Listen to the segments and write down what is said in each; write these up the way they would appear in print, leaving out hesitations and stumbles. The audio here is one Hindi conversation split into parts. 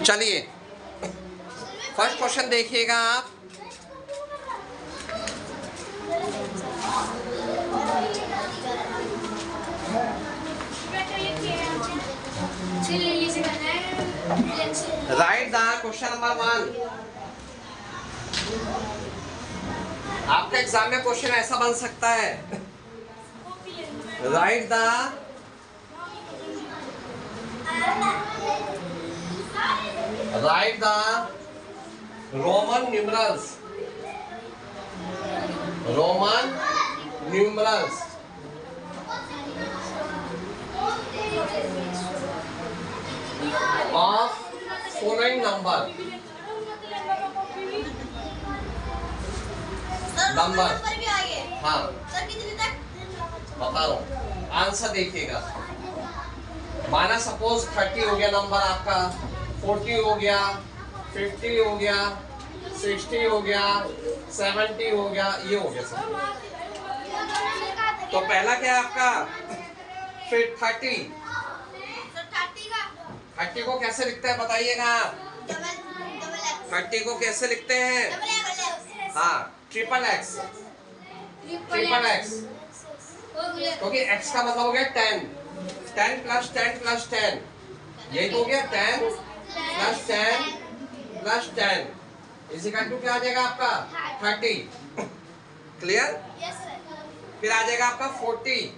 चलिए फर्स्ट क्वेश्चन देखिएगा आप। Right the question number 1। आपका एग्जाम में क्वेश्चन ऐसा बन सकता है, right the Roman numerals of following number हाँ बता रहा हूँ, आंसर देखिएगा। माना सपोज 30 हो गया नंबर आपका, 40 हो गया, 50 हो गया, 60 हो गया, 70 हो गया, ये हो गया सब। तो पहला क्या है आपका, फिर 30 को कैसे लिखते हैं बताइएगा आप? 30 को कैसे लिखते हैं? हाँ ट्रिपल एक्स, क्योंकि x का मतलब हो गया 10 प्लस 10 प्लस 10, यही तो हो गया 10 प्लस 10 प्लस 10 इसी का क्या आ जाएगा आपका 30। क्लियर? फिर आ जाएगा आपका 40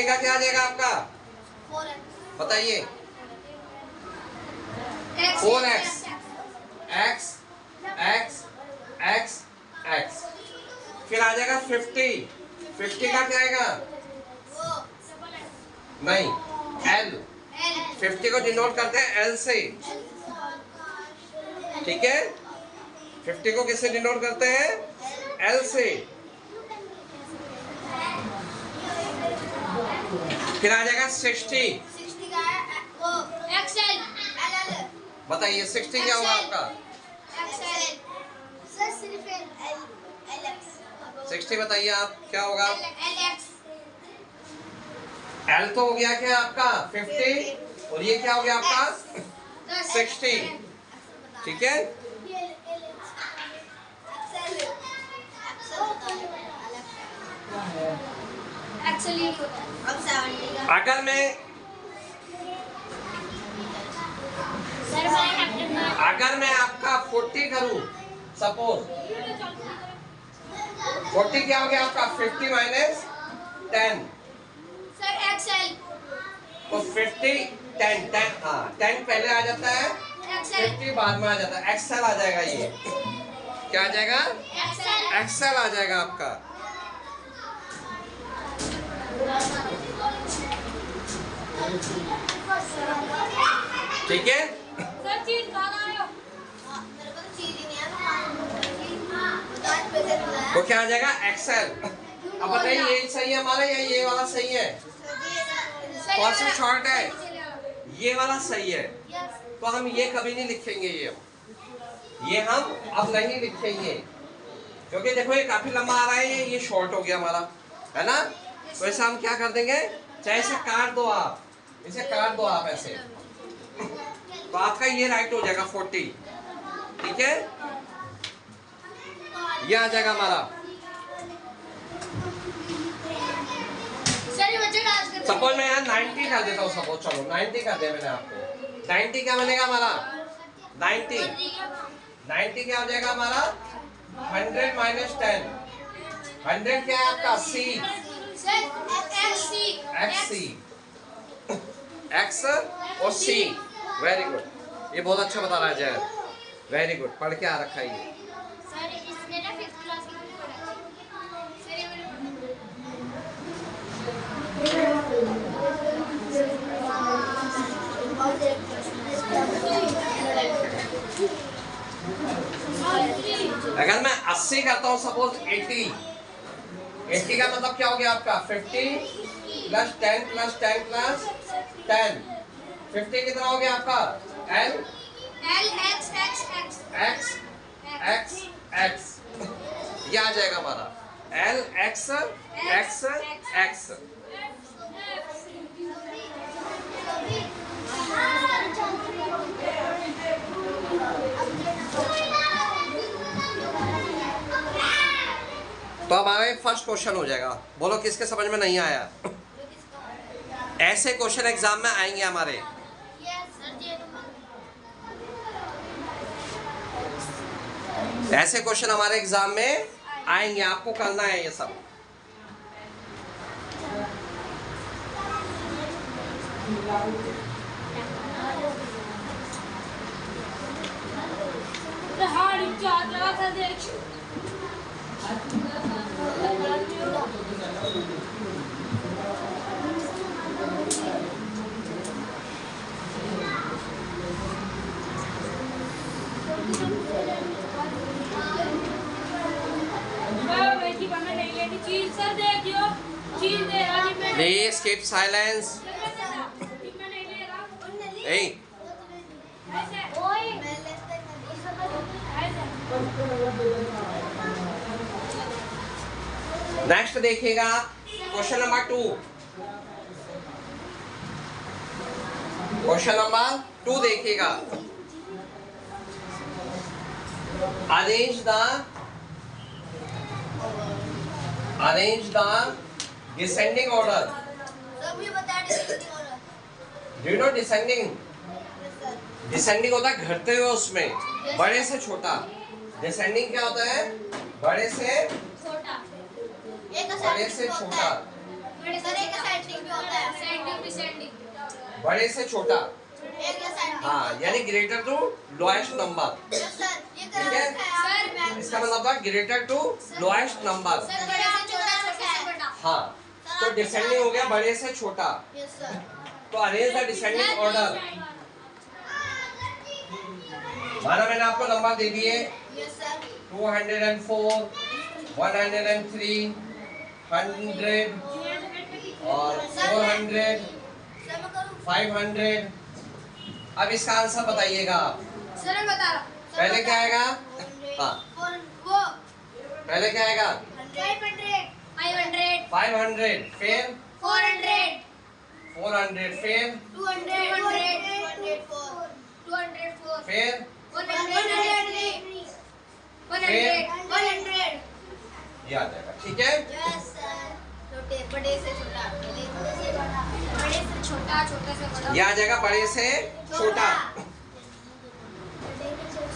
का क्या आ जाएगा आपका, बताइए? 4x x x x x। फिर आ जाएगा 50 का क्या आएगा, नहीं L, 50 को डिनोट करते हैं L से, ठीक है? 50 को किससे डिनोट करते हैं? L से। फिर आ जाएगा 60 बताइए 60 क्या होगा आपका? 60 बताइए आप क्या होगा? L तो हो गया क्या आपका 50 और ये क्या हो गया आपका 60, ठीक है? अगर मैं आपका 40 करूं, सपोज 40 क्या हो गया आपका 50 माइनस 10 तो 50 10 हाँ 10 पहले आ जाता है, 50 बाद में आ जाता है, एक्सेल आ जाएगा। ये क्या आ जाएगा? एक्सेल आ जाएगा आपका। ठीक है? तो क्या आ जाएगा एक्सेल। अब बताइए ये सही है हमारा या ये वाला सही है? कौन सा शॉर्ट है? ये वाला सही है, तो हम ये कभी नहीं लिखेंगे, ये हम अब नहीं लिखेंगे, क्योंकि देखो ये काफी लंबा आ रहा है, ये शॉर्ट हो गया हमारा, है ना? तो ऐसा हम क्या कर देंगे, चाहे इसे काट दो आप, इसे काट दो आप ऐसे, तो आपका ये राइट हो जाएगा 40, ठीक है? ये आ जाएगा हमारा। सपोज मैं यहाँ 90 कर देता हूँ, सपोज चलो 90 कर दिया मैंने आपको। 90 क्या बनेगा हमारा? 90 क्या हो जाएगा हमारा? 100 माइनस 10। 100 क्या है आपका? C X और C। वेरी गुड, ये बहुत अच्छा बता रहा है जय, वेरी गुड, पढ़ के आ रखा है ये। अगर मैं 80 करता हूँ, सपोज 80 का मतलब क्या हो गया आपका 50 प्लस 10 प्लस 10 प्लस 10, 50 कितना हो गया आपका? L X ये आ जाएगा हमारा L X X X। Question हो जाएगा। बोलो किसके समझ में नहीं आया? ऐसे क्वेश्चन एग्जाम में आएंगे हमारे। ऐसे क्वेश्चन हमारे एग्जाम में आएंगे, आपको करना है ये सब। Please keep silence. Hey. Next देखिएगा क्वेश्चन नंबर 2। क्वेश्चन नंबर 2 देखिएगा। arrange the descending order. Do you know descending? Descending होता है घटते हुए, उसमें बड़े से छोटा। डिसेंडिंग क्या होता है? बड़े से छोटा। बड़े से छोटा। बड़े से छोटा। हाँ, यानी ग्रेटर टू लोएस्ट नंबर। ठीक है, इसका मतलब था ग्रेटर टू लोएस्ट नंबर। हाँ, तो डिसेंडिंग हो गया बड़े से छोटा। तो अरेंज द डिसेंडिंग ऑर्डर। माना मैंने आपको नंबर दे दिए 204, 103, 100 और 400, 500। अब इसका आंसर बताइएगा आप। सर मैं बता रहा हूँ। पहले क्या आएगा? हाँ, पहले क्या आएगा? 500, 500, फिर 400, 400, फिर 204, फिर 100, ये आ जाएगा। ठीक है, बड़े से छोटा, बड़े से छोटा, छोटे से बड़ा। ये आ जाएगा बड़े से छोटा।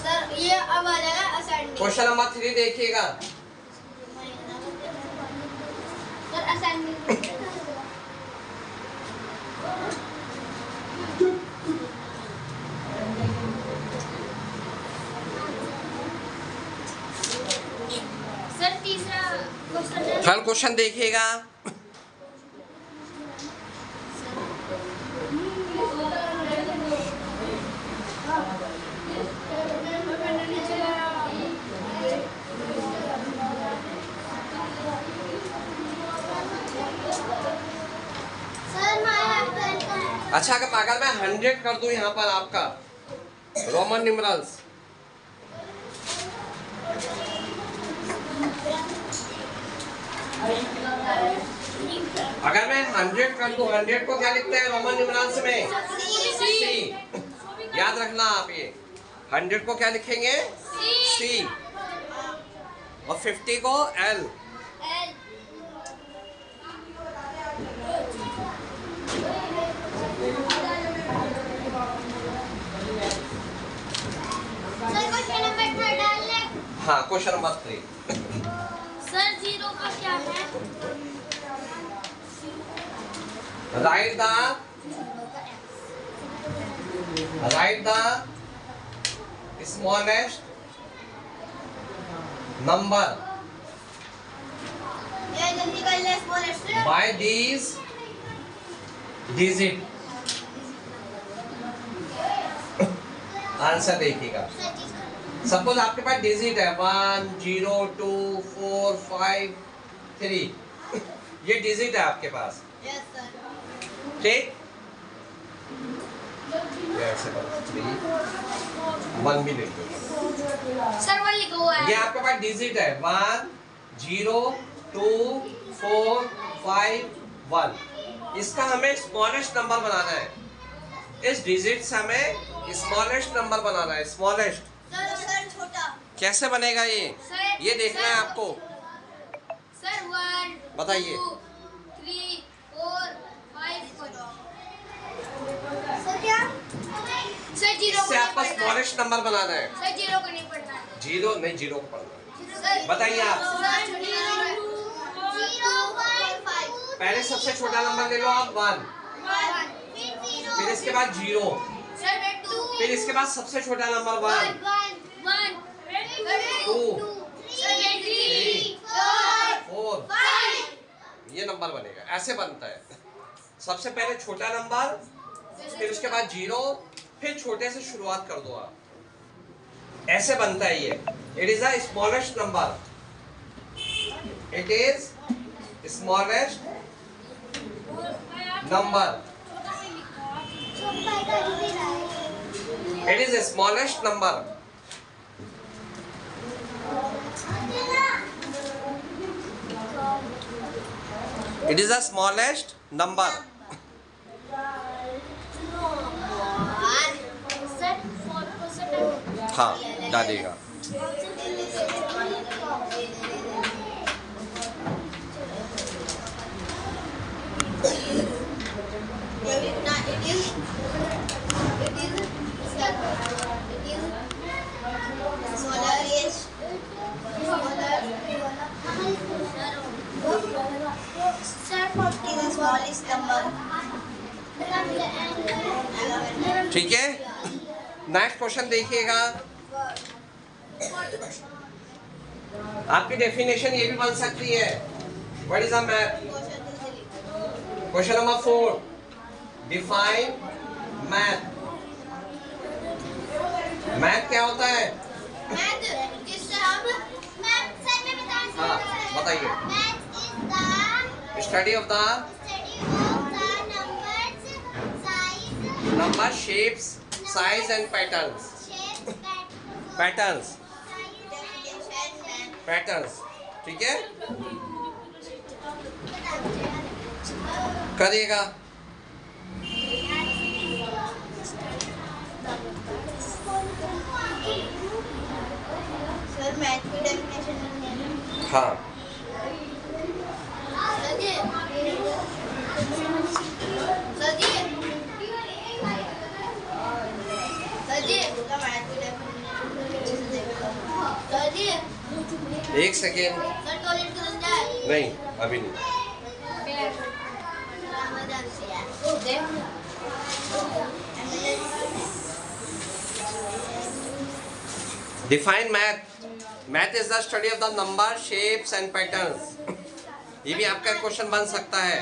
सर ये अब आ जाएगा असेंडिंग। क्वेश्चन नंबर 3 देखिएगा। Sir ascending. सर तीसरा क्वेश्चन है। थर्ड क्वेश्चन देखिएगा। अच्छा, अगर मैं 100 कर दूं यहाँ पर आपका रोमन न्यूमरल्स, अगर मैं 100 कर दूं, 100 को क्या लिखते हैं रोमन न्यूमरल्स में? सी। याद रखना आप, ये 100 को क्या लिखेंगे? सी। और 50 को एल। हाँ, क्वेश्चन नंबर 3। सर 0 का क्या है? Right the smallest number by these digit. Answer देखिएगा। सपोज आपके पास डिजिट है 1, 0, 2, 4, 5, 3। ये डिजिट है आपके पास। ठीक, 3, 1 भी लिख दो। सर 1 लिखा हुआ है। ये आपके पास डिजिट है 1, 0, 2, 4, 5, 1। इसका हमें स्मॉलेस्ट नंबर बनाना है। इस डिजिट से हमें स्मॉलेस्ट नंबर बनाना है। स्मॉलेस्ट सर छोटा कैसे बनेगा ये देखना है आपको। सर 1 बताइए। 2, 3, 4, 5, 6। सर क्या? सर जीरो इससे आपका स्मॉलेस्ट नंबर बनाना है। सर जीरो को नहीं पढ़ना है। जीरो नहीं, जीरो को पढ़ना है। सर बताइए आप। 0.5। पहले सबसे छोटा नंबर ले लो आप 1, फिर इसके बाद 0, फिर इसके बाद सबसे छोटा नंबर 1, 2, 3, 4, ये नंबर बनेगा। ऐसे बनता है। सबसे पहले छोटा नंबर, फिर उसके बाद 0, फिर छोटे से शुरुआत कर दो आप। ऐसे बनता है ये। It is the smallest number. It is smallest number. It is the smallest number. It is the smallest number. हाँ, डालेगा। ठीक है, नेक्स्ट क्वेश्चन देखिएगा। आपकी डेफिनेशन ये भी बन सकती है। What is a math? Question number 4, define math. Math क्या होता है? हाँ, बताइए। Study of the number, shapes, size and patterns. Patterns. ठीक है, करिएगा। सर मैथ की डेफिनेशन हाँ, एक सेकेंड। नहीं, अभी नहीं। Define math. Math is the study of the number, shapes and patterns. ये भी आपका क्वेश्चन बन सकता है।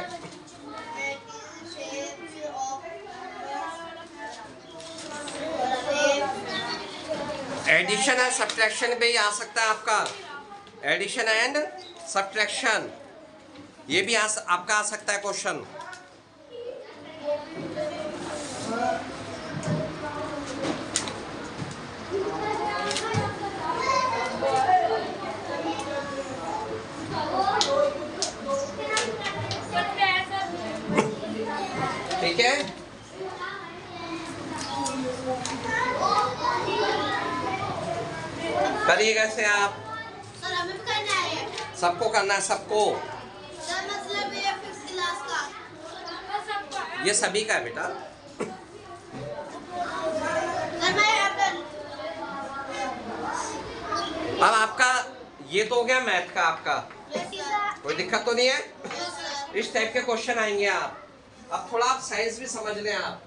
एडिशन एंड सब्ट्रैक्शन भी आ सकता है आपका। एडिशन एंड सब्ट्रैक्शन ये भी आपका आ सकता है क्वेश्चन। ठीक है, करिएगा इसे आप। सर हमें भी करना है। सबको करना है, सबको। सर मतलब ये फिफ्थ क्लास का। ये सभी का है बेटा। सर मैं अब आपका ये तो हो गया मैथ का आपका। कोई दिक्कत तो नहीं है? इस टाइप के क्वेश्चन आएंगे आप। अब थोड़ा आप साइंस भी समझ लें आप।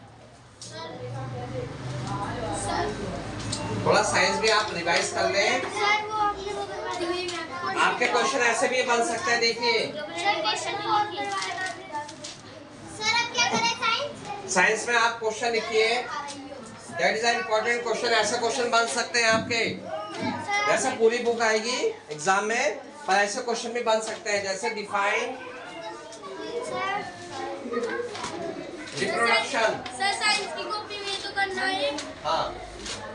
थोड़ा साइंस भी आप रिवाइज कर लें। आपके क्वेश्चन ऐसे भी बन सकते हैं, देखिए। साइंस में आप क्वेश्चन लिखिए, that is an important question. ऐसे क्वेश्चन बन सकते हैं आपके। जैसे पूरी बुक आएगी एग्जाम में, पर ऐसे क्वेश्चन भी बन सकते हैं। जैसे डिफाइन रिप्रोडक्शन। सर साइंस की कॉपी में तो करना है। हाँ,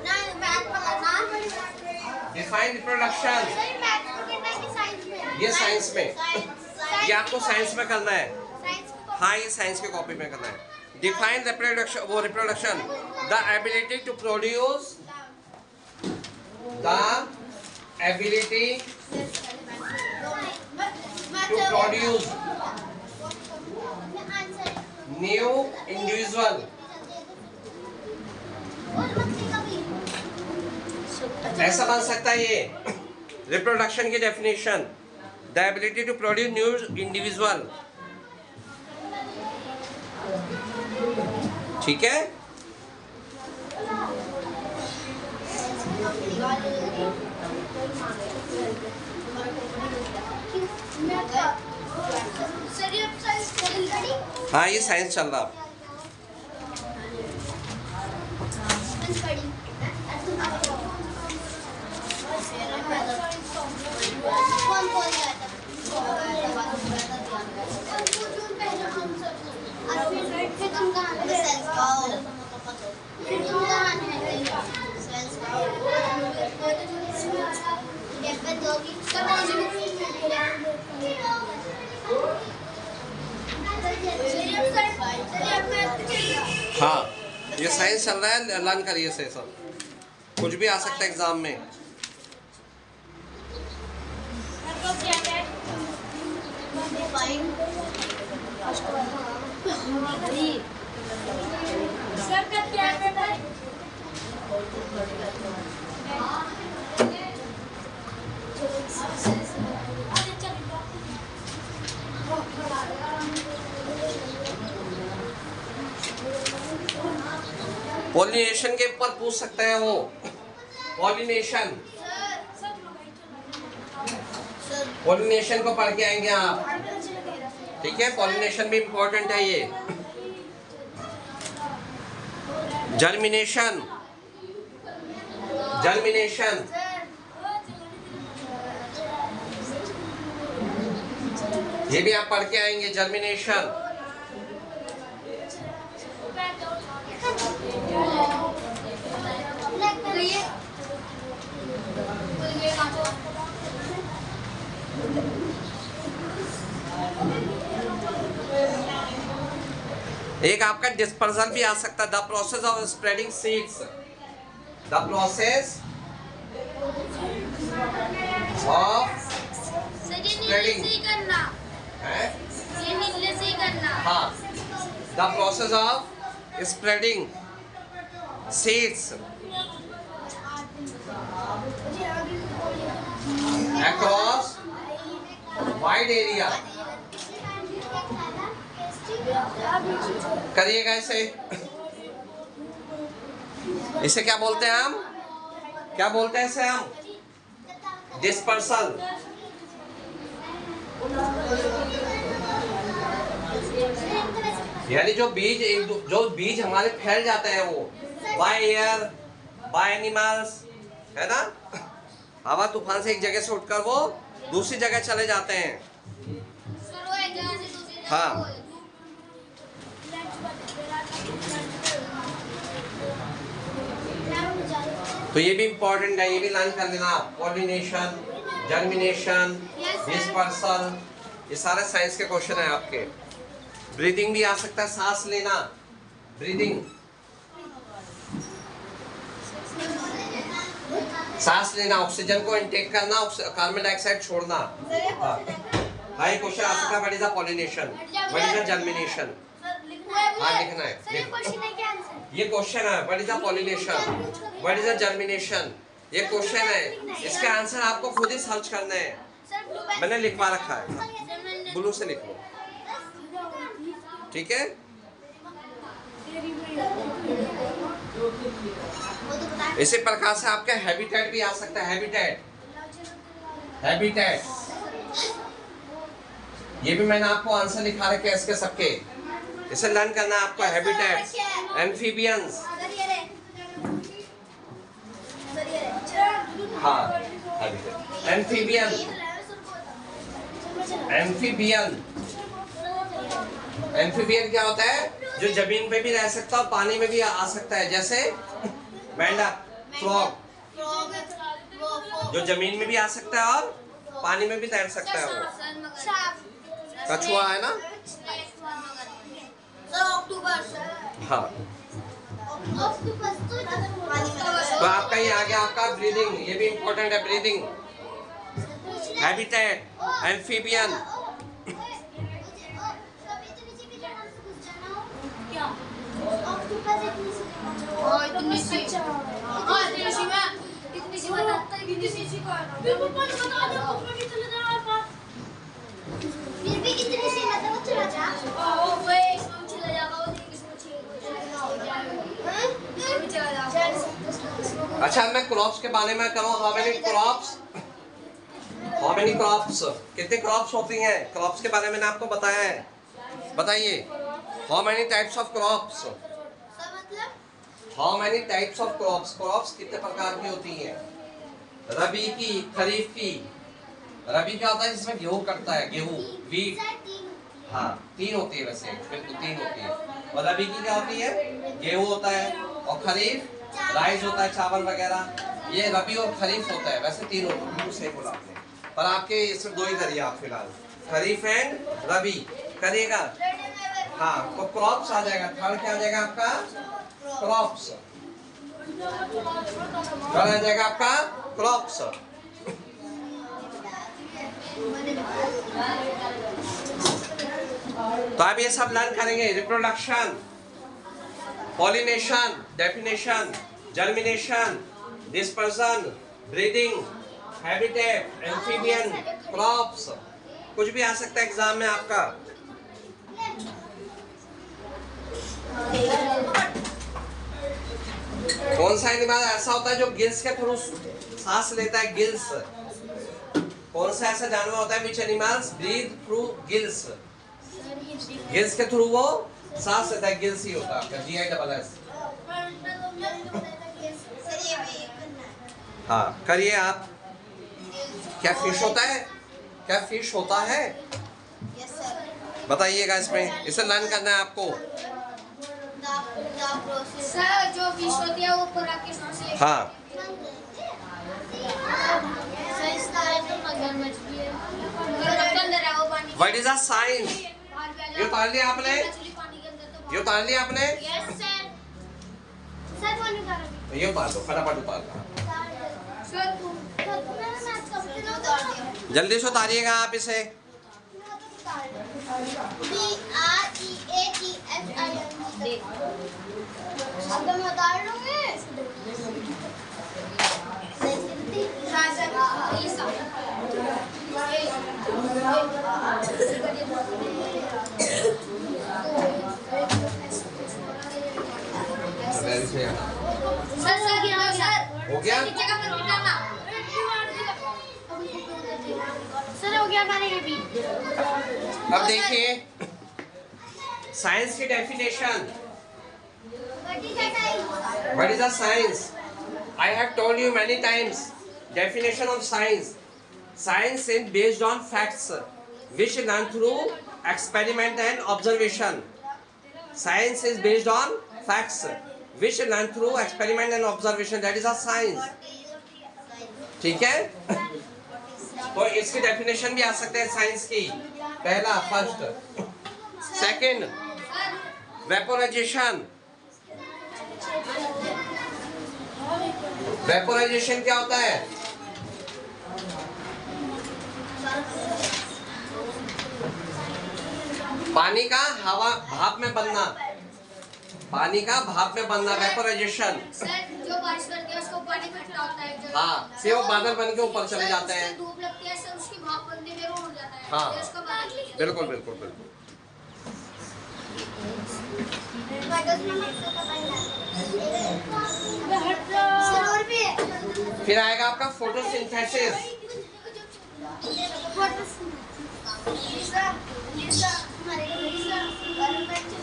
ना मैथ पढ़ना। Define reproduction. सर मैथ को करना है कि साइंस में? ये साइंस में। ये आपको साइंस में करना है। साइंस की हाँ, ये साइंस की कॉपी में करना है। डिफाइन रिप्रोडक्शन, वो reproduction, the ability to produce, the ability to produce new individual. ऐसा बन सकता है ये रिप्रोडक्शन की definition, the ability to produce new individual. ठीक है, हाँ ये साइंस चल रहा। हाँ ये साइंस चल रहा है, लर्न करिए से सब, कुछ भी आ सकता है एग्जाम में। पॉलिनेशन के ऊपर पूछ सकते हैं वो, पॉलिनेशन, पॉलिनेशन को पढ़ के आएंगे आप। ठीक है, पॉलिनेशन भी इंपॉर्टेंट है ये। जर्मिनेशन, जर्मिनेशन, ये भी आप पढ़ के आएंगे, जर्मिनेशन। एक आपका डिस्पर्सल भी आ सकता है, the process of spreading seeds, the process of spreading, हाँ, the process of spreading seeds across wide area। करिएगा इसे, इसे क्या बोलते हैं हम, क्या बोलते हैं इसे हम, डिस्पर्सल। यानी जो बीज हमारे फैल जाते हैं वो बाय एयर, बाय एनिमल्स, है ना, हवा तूफान से एक जगह से उठकर वो दूसरी जगह चले जाते हैं। हाँ, तो ये भी इंपॉर्टेंट है, ये भी लर्न कर लेना आप। पॉलिनेशन, जर्मिनेशन, डिस्पर्सल, ये सारे साइंस के क्वेश्चन है आपके। ब्रीदिंग भी आ सकता है, सांस लेना, ब्रीदिंग, सांस लेना, ऑक्सीजन को इनटेक करना, कार्बन डाइऑक्साइड छोड़ना। हाँ ये क्वेश्चन आ सकता है, what is the pollination, what is the germination. हाँ लिखना है, ये क्वेश्चन है, what is the pollination, what is the germination, ये क्वेश्चन है, इसके आंसर आपको खुद ही सर्च करना है, मैंने लिखवा रखा है, ब्लू से लिख लो। ठीक है, इसी प्रकार से आपका हैबिटेट भी आ सकता है, हैबिटेट, हैबिटेट, ये भी मैंने आपको आंसर लिखा रखे हैं इसके सबके, इसे लर्न करना है आपको। हैबिटेट, एम्फीबियंस, हाँ हैबिटेट, एम्फीबियन, एम्फीबियन, एम्फीबियन क्या होता है, जो जमीन पे भी रह सकता है और पानी में भी आ सकता है, जैसे मेंढक, फ्रॉग, जो जमीन में भी आ सकता है और पानी में भी तैर सकता है वो। कछुआ है ना, हाँ। तो आपका ये आ गया आपका ब्रीदिंग, ये भी इंपॉर्टेंट है, ब्रीदिंग, हैबिटेट, एम्फीबियन, इतनी सी हाँ इतनी सी मैं इतनी सी बताता है इतनी सी फिर पापा ने बता दिया पापा की चले जा आप फिर भी कितनी सी मतलब चला जा ओ वो एक चला जाएगा वो किसी को चला जाएगा। अच्छा मैं क्रॉप्स के बारे में करूँ। How many crops, how many crops, कितने क्रॉप्स होती हैं? क्रॉप्स के बारे में मैंने आपको बताया है, बताइए। How many types of crops, how many types of crops, crops कितने प्रकार की होती हैं? रबी की, खरीफ की। रबी क्या होता है? जिसमें गेहूं कटता है, गेहूं, वीट। हाँ 3 होती है वैसे, बिल्कुल 3 होती है। और रबी की क्या होती है? गेहूं होता है। और खरीफ राइस होता है, चावल वगैरह। ये रबी और खरीफ होता है, वैसे 3 होते हैं, सही बोला आपने। पर आपके इसमें 2 ही करिए आप फिलहाल, खरीफ एंड रबी करिएगा। हाँ तो क्रॉप्स आ जाएगा। थर्ड क्या आ जाएगा आपका? क्रॉप्स। थर्ड आ जाएगा आपका क्रॉप्स। तो आप ये सब लर्न करेंगे। Reproduction, pollination, definition, germination, dispersion, breeding, habitat, amphibian, crops. कुछ भी आ सकता है एग्जाम में आपका। कौन सा एनिमल ऐसा होता है जो गिल्स के थ्रू सांस लेता है? गिल्स। कौन सा ऐसा जानवर होता है which animals breathe through gills? Gills के थ्रू वो सांस लेता है, गिल्स ही होता है आपका, GISS। हाँ करिए आप। क्या फिश होता है? क्या फिश होता है? बताइएगा इसमें, इसे लर्न करना है आपको। सर जो फिश होती है वो ऊपर आके सांस लेती है। हाँ सर इसका तो मगरमच्छ भी है। मगरमच्छ अंदर है वो पानी। What is a science? ये उतार लिया आपने? ये उतार लिया आपने? Yes sir. सर पानी उतार रहा ये उतार दो, फटाफट उतार दो। सर मैंने मैथ का भी उतार दिया। जल्दी से उतारिएगा आप इसे। BREATHING। अब मैं उतार लूँगी। सर सर गिरा सर। हो गया? नीचे का पत्थर डालना। सर हो गया मैंने ये भी। अब देखिए साइंस की definition. What is a science? I have told you many times. Definition of science. Science is based on facts, which learn through experiment and observation. Science is based on facts, which learn through experiment and observation. That is a science. ठीक है? तो इसकी डेफिनेशन भी आ सकते हैं साइंस की। पहला, फर्स्ट। Second, vaporisation. वेपोराइजेशन क्या होता है? पानी का हवा भाप में बनना, पानी का भाप में बनना, वेपोराइजेशन। सर जो बारिश करती है उसको पानी इकट्ठा होता है। हाँ, फिर वो बादल बन के ऊपर चले जाते हैं। धूप लगती है सर, उसकी भाप बनती है, वो उड़ जाता है। हाँ, फिर उसका बादल। बिल्कुल बिल्कुल बिल्कुल। फिर आएगा आपका फोटोसिंथेसिस।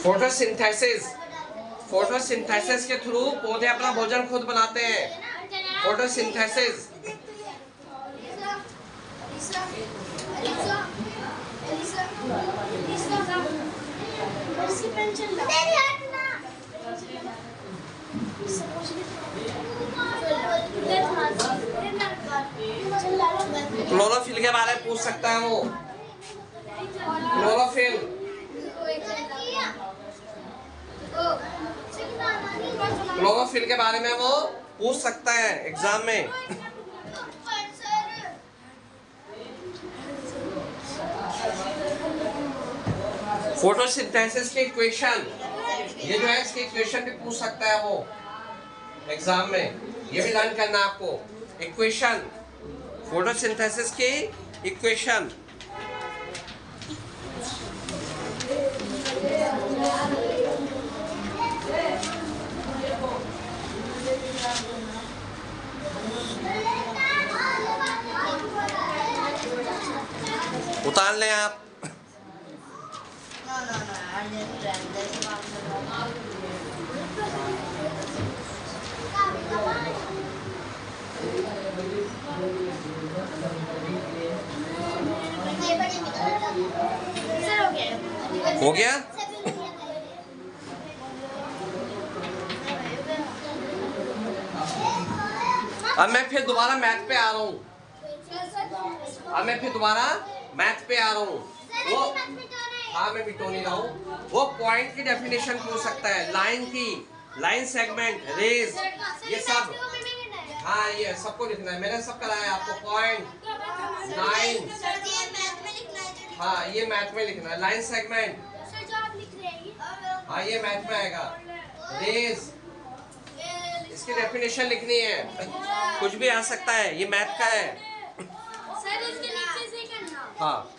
फोटोसिंथेसिस, फोटोसिंथेसिस के थ्रू पौधे अपना भोजन खुद बनाते हैं। फोटोसिंथेसिस। क्लोरोफिल के बारे में पूछ सकता है वो। क्लोरोफिल, क्लोरोफिल के बारे में वो पूछ सकता है एग्जाम में। फोटोसिंथेसिस की इक्वेशन, ये जो है इसकी इक्वेशन भी पूछ सकता है वो। एग्जाम में। ये भी लर्न करना है आपको। इक्वेशन, फोटोसिंथेसिस की इक्वेशन। उतार लें आप। हो गया? अब मैं फिर दोबारा मैथ पे आ रहा हूँ। मैथ पे आ रहा हूँ। वो हाँ, मैं मिटो नहीं रहा हूँ। वो पॉइंट की डेफिनेशन पूछ सकता है, लाइन की, लाइन सेगमेंट, रेज, ये सब। हाँ, ये सबको लिखना है। मैंने सब कराया आपको। पॉइंट, लाइन, हाँ ये मैथ में लिखना है। लाइन सेगमेंट, हाँ ये मैथ में आएगा। रेज, इसकी डेफिनेशन लिखनी है। कुछ भी आ सकता है, ये मैथ का है। सर उसके नीचे से करना। हाँ,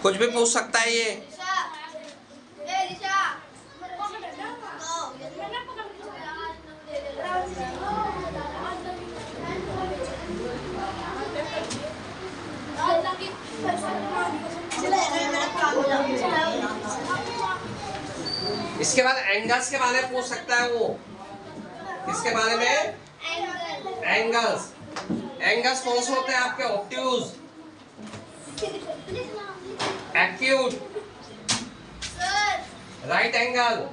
कुछ भी पूछ सकता है ये। इसके बाद एंगल्स के बारे में पूछ सकता है वो। इसके बारे में एंगल्स, एंगल्स कौन से होते हैं आपके? Obtuse, acute, right angle.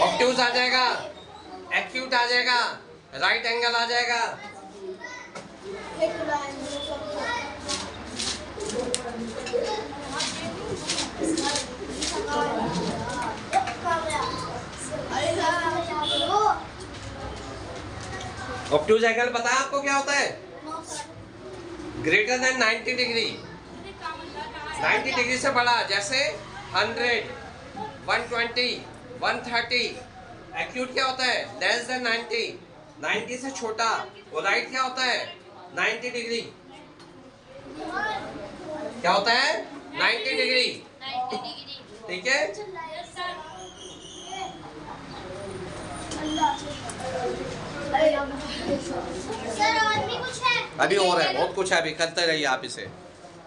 Obtuse आ जाएगा, एक्यूट आ जाएगा, राइट एंगल आ जाएगा। ऑब्ट्यूज एंगल पता है आपको क्या होता है? ग्रेटर देन 90 डिग्री, 90 डिग्री से बड़ा, जैसे 100, 120, 130। एक्यूट क्या होता है? लेस देन 90, 90 से छोटा। और राइट क्या होता है? 90 डिग्री। क्या होता है? 90 डिग्री। ठीक है। सर और भी कुछ है? अभी और है, बहुत कुछ है। अभी करते रहिए, आप इसे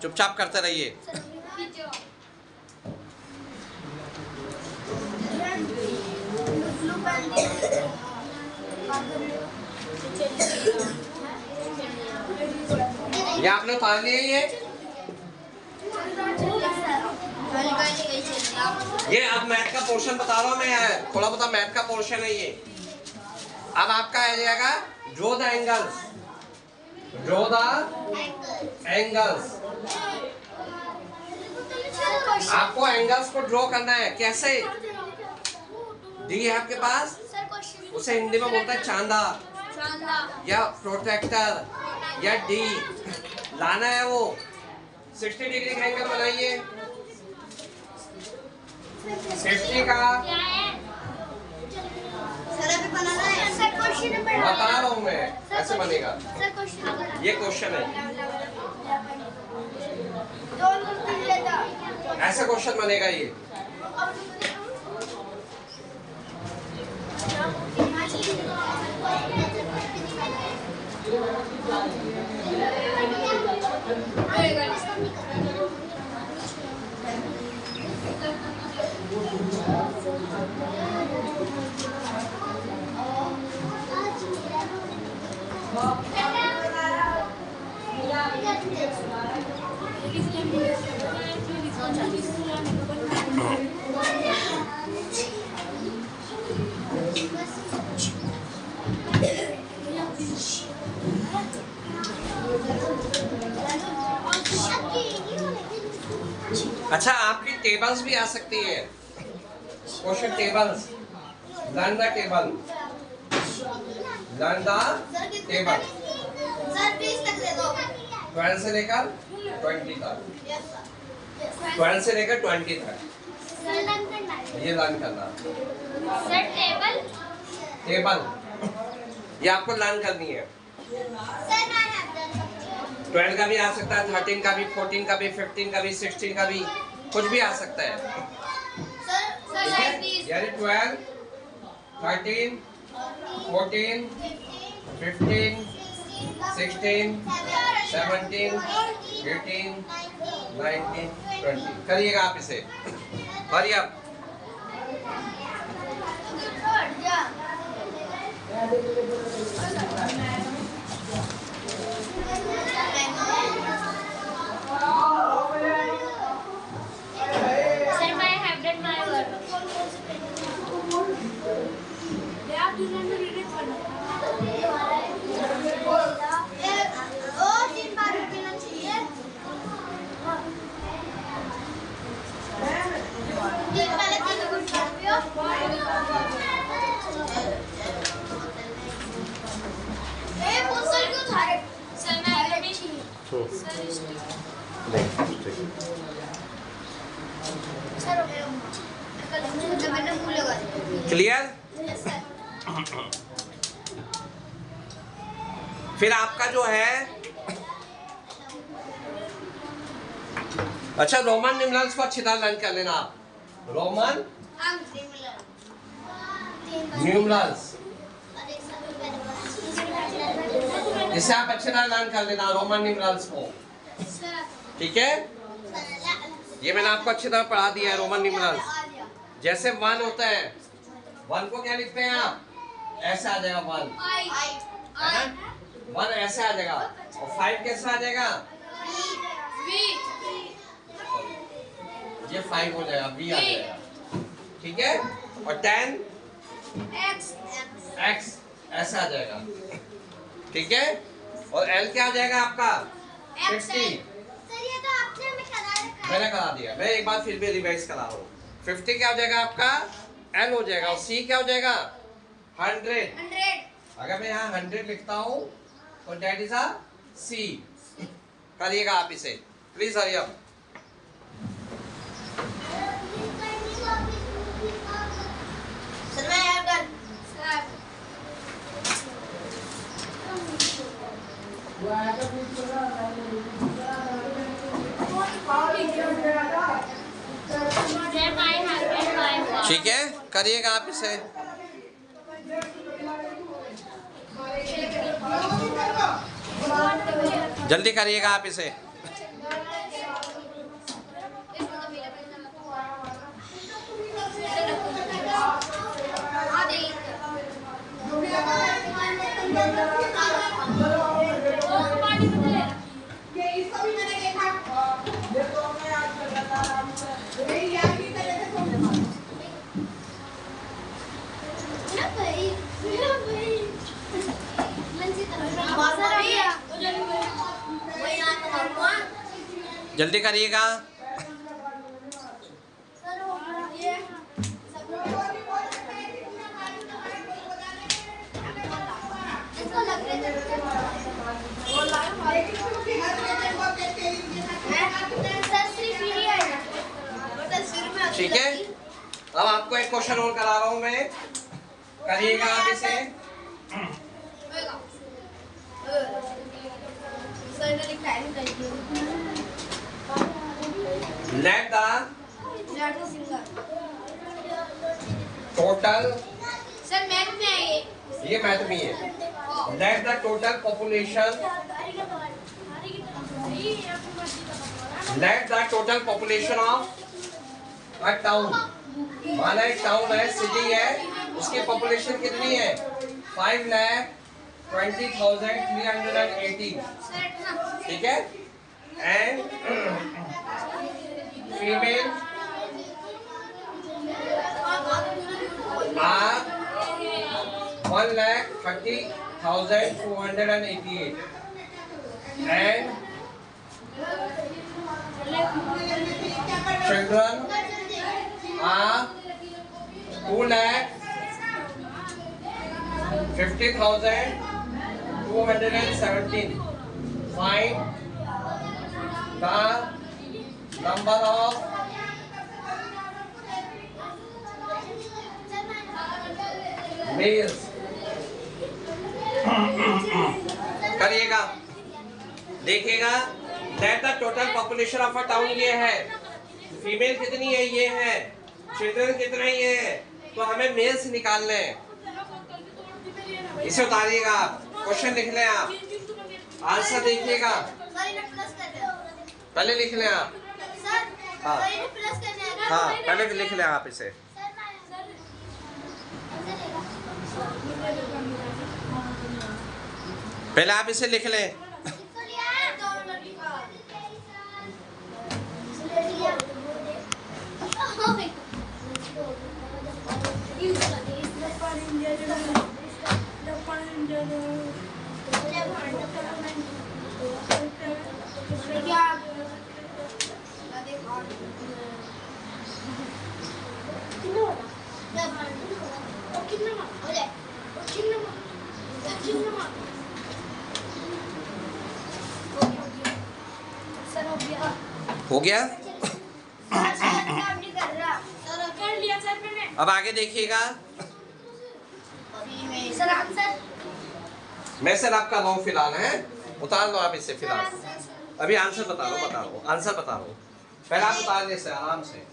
चुपचाप करते रहिए। ये आपने उतार लिया ये अब मैथ का पोर्शन बता रहा हूँ मैं, थोड़ा बहुत मैथ का पोर्शन है ये। अब आपका आ जाएगा draw the angles, draw the angles. आपको एंगल्स को ड्रॉ करना है। कैसे? डी है आपके पास, उसे हिंदी में बोलता है चांदा या प्रोटेक्टर या डी। लाना है वो 60 डिग्री का एंगल बनाइए। 60 का बता रहा हूँ मैं, ऐसे बनेगा। ये क्वेश्चन है, ऐसा क्वेश्चन बनेगा ये। अच्छा, आपकी टेबल्स भी आ सकती है, question tables. Learn the table, learn the table. Sir 20 तक दे दो। 12 से लेकर 20 तक, यस सर। 12 से लेकर 20 तक सर लर्न करना है। ये लर्न करना। Sir table. टेबल ये आपको लर्न करनी है। Sir I have done. 12 का भी आ सकता है, 13 का भी, 14 का भी, 15 का भी, 16 का भी, कुछ भी आ सकता है। सर ठीक है? प्लीज। यानी 12, 13, 14, 15, 16, 17, 18, 19, 20। करिएगा आप इसे। हरी आप। Sir, I have done my work. तीन बार पीना चाहिए। पहले 3 गुड पियो। पुस्तक क्यों था? सर मैं क्लियर? फिर आपका जो है, अच्छा रोमन न्यूमरल्स को अच्छी तरह लर्न कर लेना आप। रोमन न्यूमरल्स इसे आप अच्छी तरह लर्न कर लेना, रोमन न्यूमरल्स को। ठीक है, ये मैंने आपको अच्छी तरह पढ़ा दिया है। रोमन न्यूमरल्स जैसे 1 होता है, 1 को क्या लिखते हैं आप? ऐसे आ जाएगा 1, है ना? 1 ऐसे आ जाएगा। और 5 कैसे आ जाएगा? ये 5 हो जाएगा, B आ जाएगा। ठीक है, और 10 X ऐसा आ जाएगा। ठीक है, और L क्या आ जाएगा आपका? 50। मैंने करा दिया, मैं एक बार फिर भी रिवाइज करा रहा हूँ। 50 क्या हो जाएगा आपका? L हो जाएगा। और C क्या हो जाएगा? 100। अगर मैं यहाँ 100 लिखता हूँ तो डेट इज अ C। करिएगा आप इसे प्लीज। Hurry up. सर मैं हैव डन। ठीक है, करिएगा आप इसे। जल्दी करिएगा आप इसे। जल्दी करिएगा। ठीक है, अब आपको एक क्वेश्चन और करा रहा हूं मैं, करिएगा आप इसे। Let the total, sir math में है ये मैथ में है। Let the total population, let the total population of a town, माना एक टाउन है, सिटी है, उसकी पॉपुलेशन कितनी है? 5,20,318। ठीक है, and female are 1,30,488 and children are 2,50,217. find the number of males. करिएगा, देखिएगा that the total population of a town ये है, फीमेल कितनी है ये है, चिल्ड्रन कितने ये है, तो हमें मेल्स निकालने हैं। इसे उतारिएगा, क्वेश्चन लिख लें आप, आंसर देखिएगा, पहले लिख लें आप। हाँ हाँ, पहले लिख लें आप इसे। पहले आप इसे लिख लें। हो गया? अब आगे देखिएगा। मैं सर आपका रहा हूँ फिलहाल, है उतार लो आप इसे फिलहाल। अभी आंसर बता लो, आंसर बता लो। पहले आप उतार ले सर आराम से।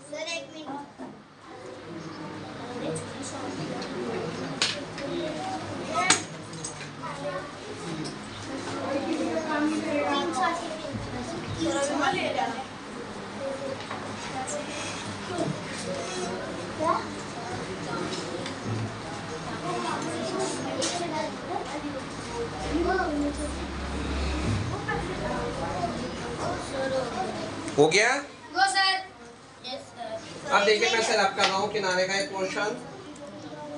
हो गया? अब देखिए मैं सर आपका रहा हूँ किनारे का एक पोर्शन।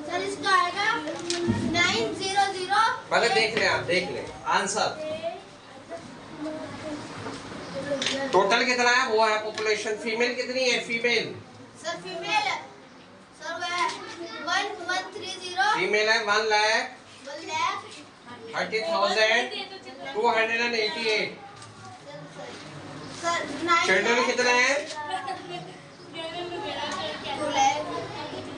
सर इसका आएगा 900। पहले देख लें आप, देख लें आंसर। टोटल कितना है वो है पॉपुलेशन। फीमेल कितनी है? फीमेल सर फीमेल सर वो है 1130। फीमेल है 1,30,288। चिल्ड्रन कितने हैं?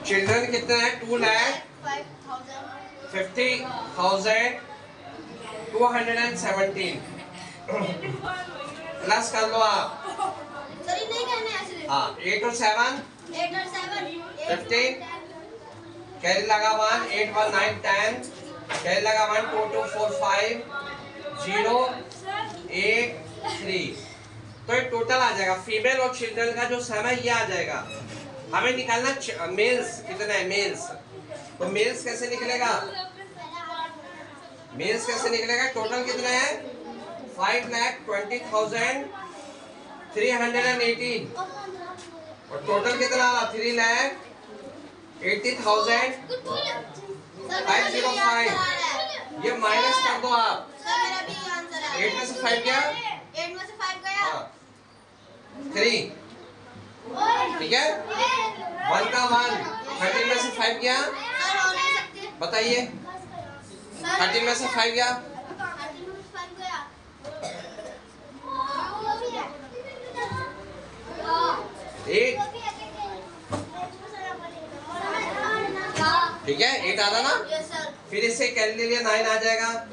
चिल्ड्रन कितने हैं? 2,50,217। प्लस कर लो आप। सर नहीं करना है ऐसे। हाँ 8 और 7 15। कैरी लगा 1, 8 1 9 10। कैरी लगा 1 2 2 4 5 0 8 3। तो ये टोटल आ जाएगा। फीमेल और चिल्ड्रन का जो सम है ये आ जाएगा। हमें निकालना मेल्स कितने हैं। मेल्स तो मेल्स कैसे निकलेगा? मेल्स कैसे निकलेगा? टोटल कितने हैं? 5,20,318। और टोटल कितना आ रहा? 3,80,505। ये माइनस कर दो आप। 8 में से 5 गया? 8 में से 5 गया। 3 ठीक है। 1 का 1 13 में से 5 गया? सर हो नहीं सकते। बताइए 13 में से 5 गया? 8 ठीक है। 8 आ रहा ना? फिर इससे कैरी ले लिया 9 आ जाएगा।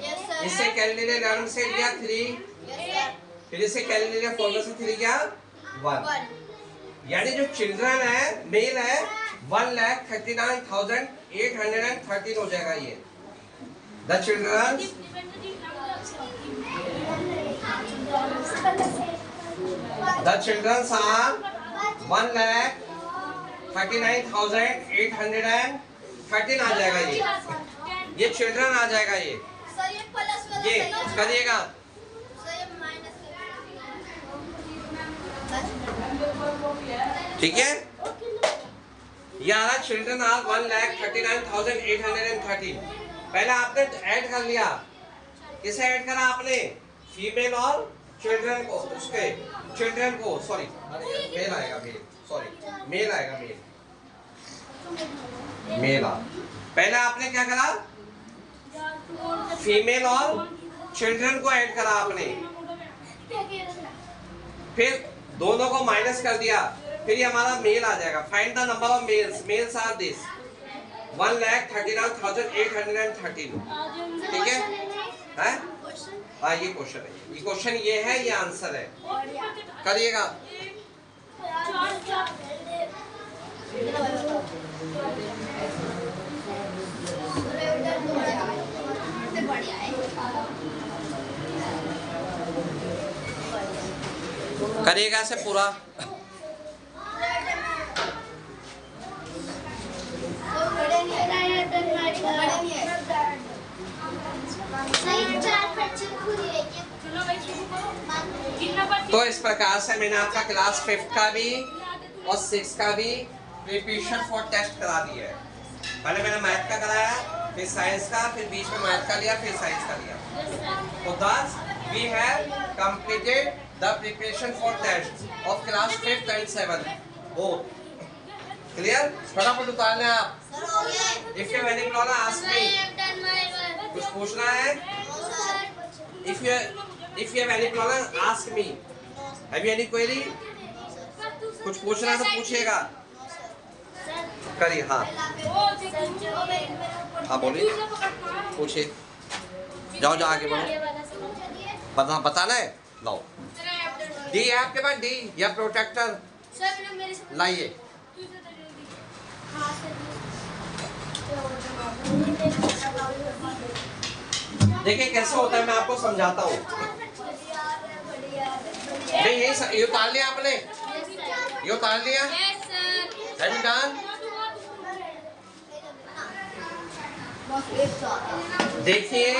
इससे कैरी ले लिया 11 से लिया 3। फिर इससे कैरी ले लिया 4 में से 3 गया 1। यानी जो चिल्ड्रन है मेल है 1,39,813 हो जाएगा ये। द चिल्ड्रन आर 1,39,813 आ जाएगा ये चिल्ड्रन आ जाएगा ये। सर ये प्लस वाला ये करिएगा। सर ये माइनस ठीक है। ये आ रहा चिल्ड्रन आर 1,39,813। पहले आपने ऐड कर लिया। किसे ऐड करा आपने? फीमेल और चिल्ड्रन को। उसके चिल्ड्रन को सॉरी मेल आएगा मेल। सॉरी मेल आएगा मेल। मेल आ पहले आपने क्या करा? फीमेल और चिल्ड्रन को ऐड करा आपने। फिर दोनों को माइनस कर दिया, फिर ये हमारा मेल आ जाएगा। Find the number of males. Males are this 1,39,813। ठीक है? हैं? हाँ ये क्वेश्चन है, ये क्वेश्चन ये है, ये आंसर है। करिएगा। करिएगा से पूरा। तो इस प्रकार से मैंने आपका क्लास 5 का भी और 6 का भी प्रिपरेशन फॉर टेस्ट करा दिया है। पहले मैंने मैथ का कराया, फिर साइंस का, फिर बीच में मैथ का लिया, फिर साइंस का लिया। तो thus we have completed the preparation for test of class 5th and 7th both. Clear? फटाफट उतार लें आप। If you have any problem, ask me. कुछ पूछना है? If you have any problem, ask me. Have you any query? कुछ पूछना है तो पूछिएगा। करिए। हाँ हाँ बोलिए, पूछिए। जाओ जाओ आगे बढ़ो। बताना है, लाओ। डी है आपके पास? डी या प्रोटेक्टर लाइए। देखिए कैसे होता है, मैं आपको समझाता हूँ। नहीं यही ये उतार लिया आपने? ये उतार लिया? देखिए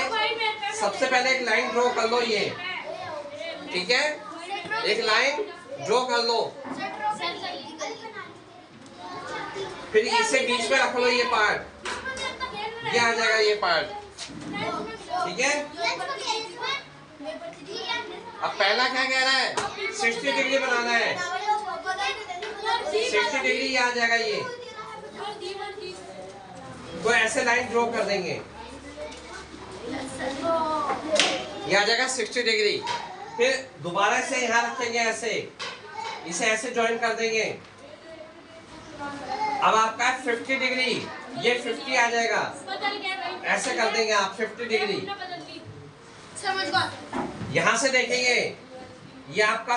सबसे पहले एक लाइन ड्रॉ कर लो, ये ठीक है? एक लाइन ड्रॉ कर लो, फिर इसे बीच में रख लो। ये पार्ट ये आ जाएगा, ये पार्ट ठीक है? अब पहला क्या कह रहा है? 60 डिग्री बनाना है। 60 डिग्री ये आ जाएगा। ये तो ऐसे लाइन ड्रॉ कर देंगे, ये आ जाएगा 60 डिग्री। फिर दोबारा से यहाँ रखेंगे, ऐसे इसे ऐसे ज्वाइन कर देंगे। अब आपका 50 डिग्री, ये 50 आ जाएगा, ऐसे कर देंगे आप 50 डिग्री। यहाँ से देखेंगे ये आपका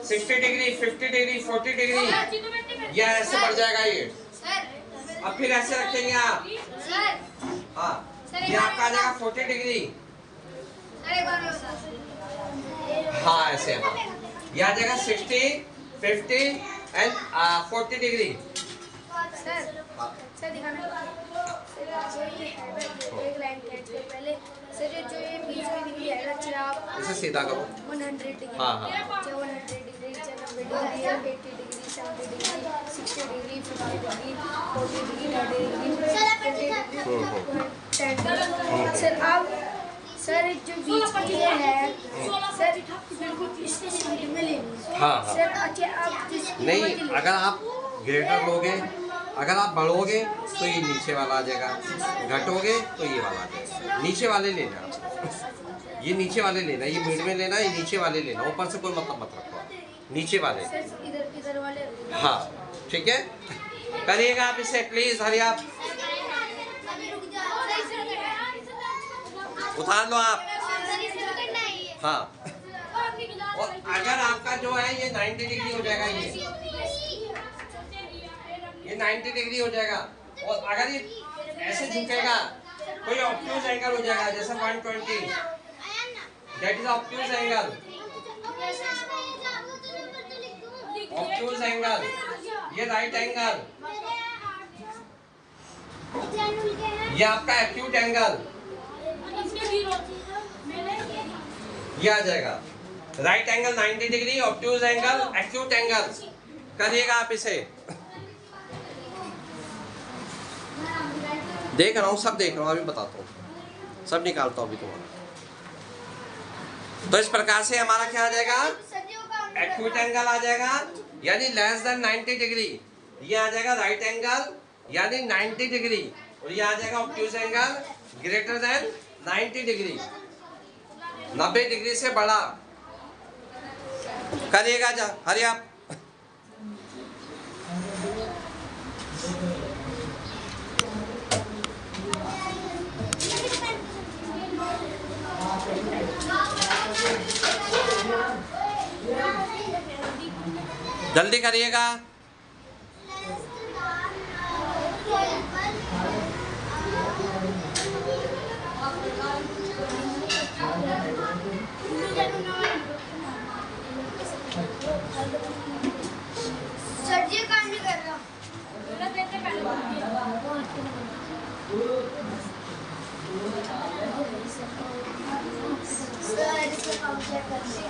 60 डिग्री, 50 डिग्री, 40 डिग्री, ये ऐसे बढ़ जाएगा ये। अब फिर ऐसे रखेंगे आप। हाँ ये आपका आ जाएगा 40 डिग्री। हाँ ऐसे। हाँ ये आ जाएगा 60, 50 एंड 40 डिग्री। सर दिखाना एक लाइन कैच कर पहले। सर जो ये बीच में डिग्री है ना, आप इसे सीधा करो। 100 डिग्री। हाँ हाँ 100 degree, 90 degree, 80 degree, 70 degree, 60 degree, 50 degree, 40 degree, 90 degree. Sir अब सर जो बीच की ये है सर बिल्कुल इसके साइड में लेनी है। हाँ सर अच्छा आप नहीं, अगर आप ग्रेटर लोगे, अगर आप बढ़ोगे तो ये नीचे वाला आ जाएगा, घटोगे तो ये वाला आ जाएगा। नीचे वाले लेना, ये नीचे वाले लेना, ये मिड में लेना, ये नीचे वाले लेना। ऊपर से कोई मतलब मत रखो, नीचे वाले। इधर वाले। हाँ ठीक है, करिएगा आप इसे प्लीज। हरी आप उतार लो आप। हाँ और अगर आपका जो है ये 90 डिग्री हो जाएगा, ये 90 डिग्री हो जाएगा। और अगर ये ऐसे झुकेगा तो ये ऑब्ट्यूज एंगल हो जाएगा, जैसे 120, that is obtuse angle. Obtuse angle, ये राइट एंगल, ये आपका एक्यूट एंगल, ये आ जाएगा। Right angle 90 degree, obtuse angle, acute angle. करिएगा आप इसे। देख रहा हूँ, सब देख रहा हूँ, अभी बताता हूँ, सब निकालता हूँ अभी तुम्हारा। तो इस प्रकार से हमारा क्या आ जाएगा? एक्यूट एंगल आ जाएगा, यानी लेस देन 90 डिग्री। ये आ जाएगा राइट एंगल यानी 90 डिग्री, और ये आ जाएगा obtuse angle greater than 90 degree, 90 degree से बड़ा। करिएगा जा, हरी आप। जल्दी करिएगा। सर जी काम नहीं कर रहा। सर इसका काम चेक कर।